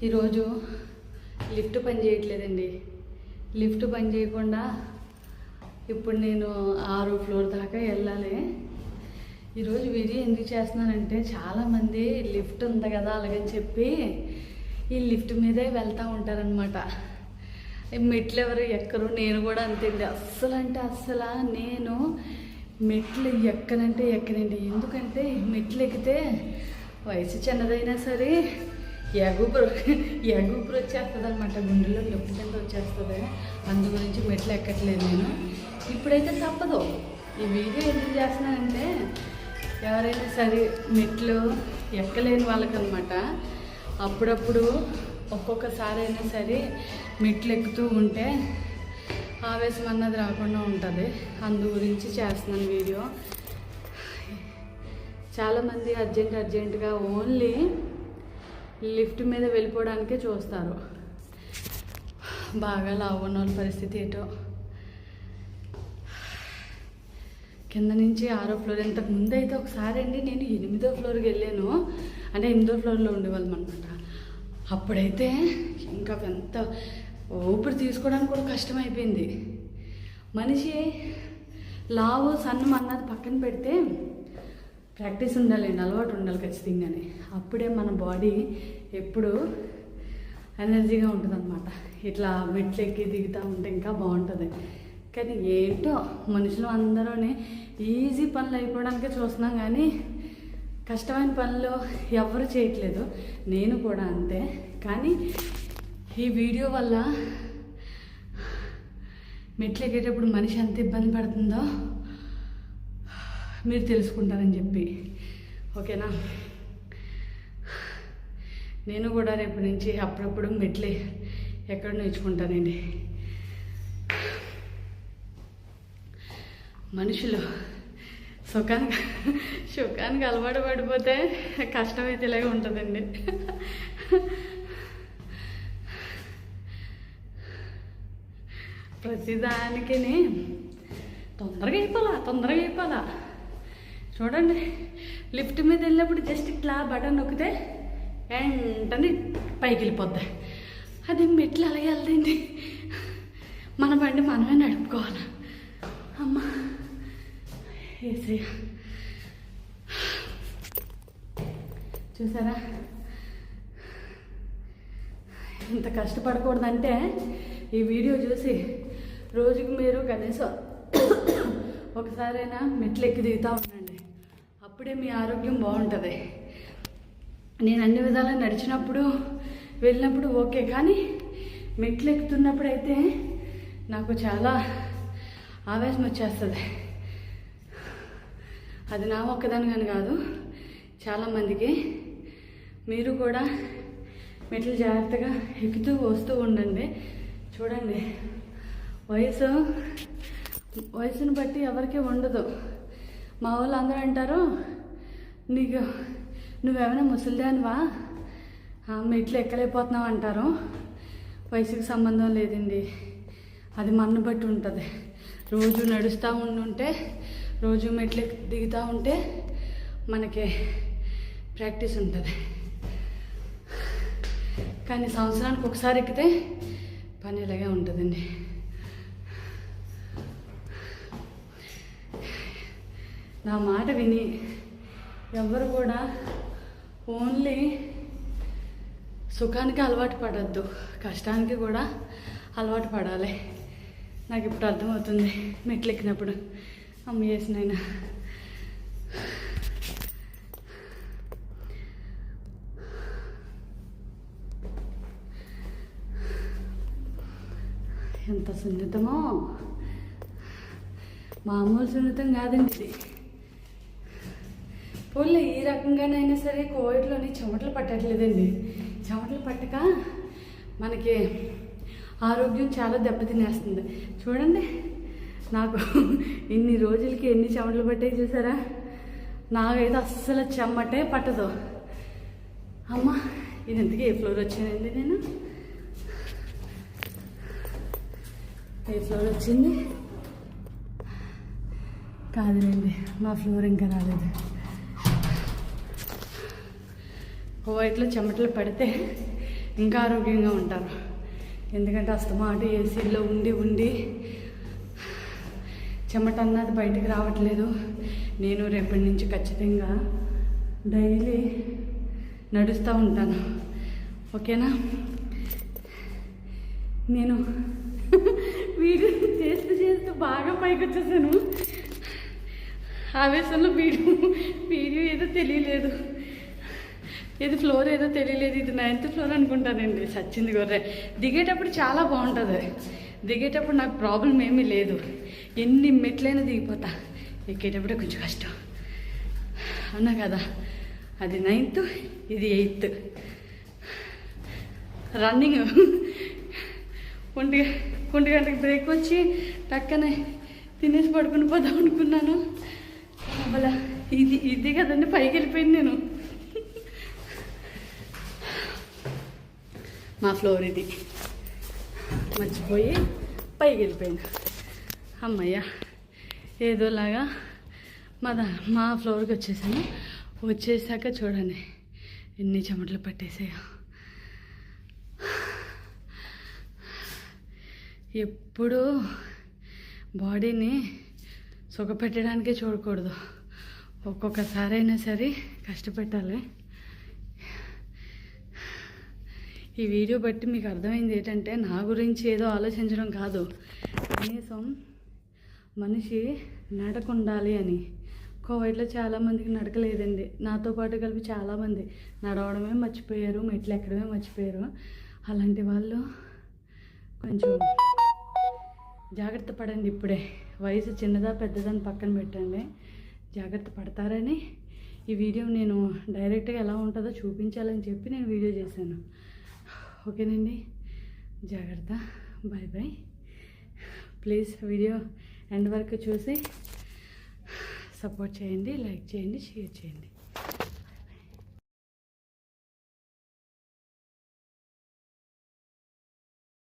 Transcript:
ఈరోజు లిఫ్ట్ పని చేయట్లేదండి. లిఫ్ట్ పని చేయకుండా ఇప్పుడు నేను 6వ ఫ్లోర్ దాకా వెళ్ళాలి. ఈరోజు వీడియో ఎందుకు చేస్తున్నానంటే చాలామంది లిఫ్ట్ ఉంది కదా అలాగని చెప్పి ఈ లిఫ్ట్ మీదే వెళ్తూ ఉంటారనమాట. మెట్లు ఎవరు ఎక్కరు, నేను కూడా అంతేండి. అస్సలు నేను మెట్లు ఎక్కనండి. ఎందుకంటే మెట్లు ఎక్కితే వయసు చిన్నదైనా సరే ఎగుపురు వచ్చేస్తుంది అనమాట, గుండెలో నొప్పి కింద వచ్చేస్తుంది. అందు గురించి మెట్లు ఎక్కట్లేదు నేను. ఇప్పుడైతే తప్పదు. ఈ వీడియో ఎందుకు చేస్తున్నానంటే ఎవరైనా సరే మెట్లు ఎక్కలేని వాళ్ళకనమాట. అప్పుడప్పుడు ఒక్కొక్కసారి అయినా సరే మెట్లు ఎక్కుతూ ఉంటే ఆవేశం అన్నది రాకుండా ఉంటుంది. అందు గురించి చేస్తున్నాను వీడియో. చాలామంది అర్జెంటుగా ఓన్లీ లిఫ్ట్ మీద వెళ్ళిపోవడానికే చూస్తారు. బాగా లావు ఉన్న వాళ్ళ పరిస్థితి ఏటో. కింద నుంచి 6వ ఫ్లోర్, ఇంతకు ముందు అయితే ఒకసారి అండి నేను 8వ ఫ్లోర్కి వెళ్ళాను. అంటే 8వ ఫ్లోర్లో ఉండేవాళ్ళం అనమాట. అప్పుడైతే ఇంకా ఎంత ఊపిరి తీసుకోవడానికి కూడా కష్టమైపోయింది. మనిషి లావు సన్నం అన్నది పక్కన పెడితే ప్రాక్టీస్ ఉండాలండి, అలవాటు ఉండాలి ఖచ్చితంగానే. అప్పుడే మన బాడీ ఎప్పుడు ఎనర్జీగా ఉంటుంది అనమాట. ఇట్లా మెట్లు ఎక్కి దిగుతూ ఉంటే ఇంకా బాగుంటుంది. కానీ ఏంటో మనుషులు అందరూ ఈజీ పనులు అయిపోవడానికే చూస్తున్నాం, కానీ కష్టమైన పనులు ఎవరు చేయట్లేదు. నేను కూడా అంతే. కానీ ఈ వీడియో వల్ల మెట్లు ఎక్కేటప్పుడు మనిషి ఎంత ఇబ్బంది పడుతుందో మీరు తెలుసుకుంటారని చెప్పి. ఓకేనా? నేను కూడా రేపు నుంచి అప్పుడప్పుడు మెట్లే ఎక్కడ నేర్చుకుంటానండి. మనుషులు సుఖానికి అలవాటు పడిపోతే కష్టమైతే ఇలాగే ఉంటుందండి. ప్రతిదానికి తొందరగా అయిపోవాలా. చూడండి, లిఫ్ట్ మీద వెళ్ళినప్పుడు జస్ట్ ఇట్లా బటన్ నొక్కితే వెంటనే పైకి వెళ్ళిపోద్ది. అది మెట్లు అలాగే వెళ్దండి. మన బండి మనమే నడుపుకోవాలి. అమ్మ ఏసయ్య, చూసారా ఇంత కష్టపడకూడదంటే ఈ వీడియో చూసి రోజుకి మీరు కనీసం ఒకసారైనా మెట్లు ఎక్కి దిగుతూ ఉండండి. అప్పుడే మీ ఆరోగ్యం బాగుంటుంది. నేను అన్ని విధాలా నడిచినప్పుడు వెళ్ళినప్పుడు ఓకే, కానీ మెట్లు ఎక్కుతున్నప్పుడు అయితే నాకు చాలా ఆవేశం వచ్చేస్తుంది. అది నా ఒక్కదాని కానీ కాదు, చాలామందికి. మీరు కూడా మెట్లు జాగ్రత్తగా ఎక్కుతూ వస్తూ ఉండండి. చూడండి, వయసును బట్టి ఎవరికీ ఉండదు. మా వాళ్ళు అందరూ అంటారు, నువ్వేమైనా ముసలిదానివా, మెట్లు ఎక్కలేకపోతున్నావు అంటారు. వయసుకి సంబంధం లేదండి, అది మనని బట్టి ఉంటుంది. రోజు నడుస్తూ ఉంటే, రోజు మెట్లు దిగుతూ ఉంటే మనకి ప్రాక్టీస్ ఉంటుంది. కానీ సంవత్సరానికి ఒకసారి ఎక్కితే పని ఇలాగే ఉంటుందండి. నా మాట విని ఎవరు కూడా ఓన్లీ సుఖానికి అలవాటు పడద్దు, కష్టానికి కూడా అలవాటు పడాలి. నాకు ఇప్పుడు అర్థమవుతుంది మెట్లు ఎక్కినప్పుడు. అమ్మ చేసినైనా ఎంత సున్నితమో, మామూలు సున్నితం కాదండి ఇది. పోలే ఈ రకంగానైనా సరే కోవిడ్లోని చెమటలు పట్టట్లేదండి. చెమటలు పట్టక మనకి ఆరోగ్యం చాలా దెబ్బతినేస్తుంది. చూడండి, నాకు ఇన్ని రోజులకి ఎన్ని చెమటలు పట్టాయి చూసారా. నాకైతే అస్సలు చెమటే పట్టదు. అమ్మ, ఇది ఇంతకీ ఏ ఫ్లోర్ వచ్చానండి నేను? ఏ ఫ్లోర్ వచ్చింది కాదులేండి, మా ఫ్లోర్ ఇంకా రాలేదు. కోవిడ్లో చెమటలు పడితే ఇంకా ఆరోగ్యంగా ఉంటారు. ఎందుకంటే అస్తమాట ఏసీలో ఉండి ఉండి చెమట అన్నది బయటికి రావట్లేదు. నేను రేపటి నుంచి ఖచ్చితంగా డైలీ నడుస్తూ ఉంటాను. ఓకేనా? నేను వీడియో చేస్తూ బాగా పైకి వచ్చేసాను. ఆవేశంలో వీడియో ఏదో తెలియలేదు, ఇది ఫ్లోర్ ఏదో తెలియలేదు. ఇది 9th ఫ్లోర్ అనుకుంటానండి. సచ్చింది గొర్రె. దిగేటప్పుడు చాలా బాగుంటుంది. దిగేటప్పుడు నాకు ప్రాబ్లం ఏమీ లేదు. ఎన్ని మెట్లైనా దిగిపోతా. ఎక్కేటప్పుడే కొంచెం కష్టం. అవునా కదా? అది 9th, ఇది 8th. రన్నింగ్ 1 గంటకి బ్రేక్ వచ్చి టక్కనే తినేసి పడుకుని పోదాం అనుకున్నాను. అలా ఇది కదండి, పైకి వెళ్ళిపోయింది నేను. మా ఫ్లోర్ ఇది మర్చిపోయి పైకి వెళ్ళిపోయాను. అమ్మయ్య, ఏదోలాగా మా ఫ్లోర్కి వచ్చేసాను. వచ్చేసాక చూడండి ఎన్ని చెమటలు పట్టేసాయో. ఎప్పుడూ బాడీని సుఖపెట్టడానికే చూడకూడదు. ఒక్కొక్కసారి అయినా సరే కష్టపెట్టాలి. ఈ వీడియో బట్టి మీకు అర్థమైంది ఏంటంటే, నా గురించి ఏదో ఆలోచించడం కాదు, కనీసం మనిషి నడక ఉండాలి అని. కోవిడ్లో చాలామందికి నడకలేదండి. నాతో పాటు కలిపి చాలామంది నడవడమే మర్చిపోయారు, మెట్లు ఎక్కడమే మర్చిపోయారు. అలాంటి వాళ్ళు కొంచెం జాగ్రత్త పడండి. ఇప్పుడే వయసు చిన్నదా పెద్దదని పక్కన పెట్టండి, జాగ్రత్త పడతారని ఈ వీడియో నేను డైరెక్ట్గా ఎలా ఉంటుందో చూపించాలని చెప్పి నేను వీడియో చేశాను. ఓకేనండి, జాగ్రత్త. Bye bye. Please video end వరకు చూసి సపోర్ట్ చేయండి, లైక్ చేయండి, షేర్ చేయండి.